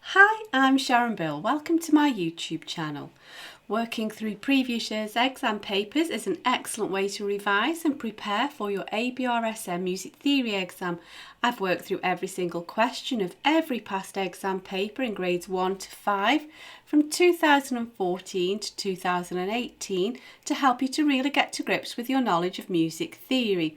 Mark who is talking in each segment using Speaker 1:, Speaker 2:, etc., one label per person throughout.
Speaker 1: Hi, I'm Sharon. Welcome to my YouTube channel. Working through previous year's exam papers is an excellent way to revise and prepare for your ABRSM Music Theory exam. I've worked through every single question of every past exam paper in grades 1 to 5 from 2014 to 2018 to help you to really get to grips with your knowledge of music theory.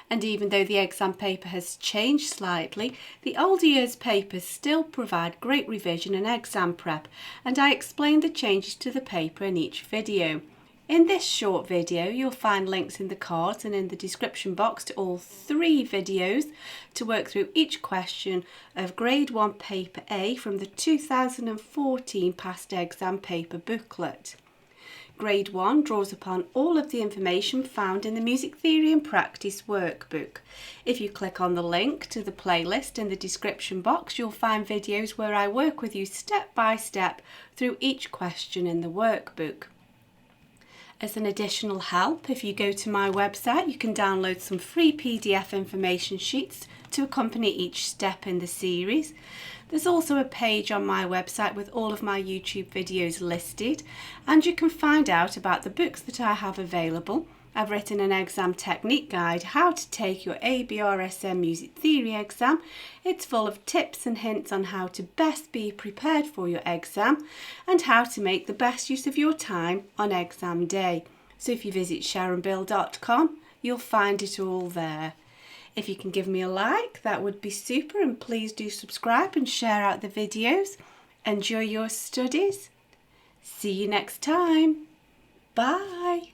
Speaker 1: And even though the exam paper has changed slightly, the older years papers still provide great revision and exam prep, and I explain the changes to the paper in each video. In this short video, you'll find links in the cards and in the description box to all 3 videos to work through each question of Grade 1 Paper A from the 2014 past exam paper booklet. Grade 1 draws upon all of the information found in the Music Theory and Practice workbook. If you click on the link to the playlist in the description box, you'll find videos where I work with you step by step through each question in the workbook. As an additional help, if you go to my website, you can download some free PDF information sheets to accompany each step in the series. There's also a page on my website with all of my YouTube videos listed, and you can find out about the books that I have available. I've written an exam technique guide, how to take your ABRSM Music Theory exam. It's full of tips and hints on how to best be prepared for your exam and how to make the best use of your time on exam day. So if you visit sharonbill.com, you'll find it all there. If you can give me a like, that would be super, and please do subscribe and share out the videos. Enjoy your studies. See you next time. Bye.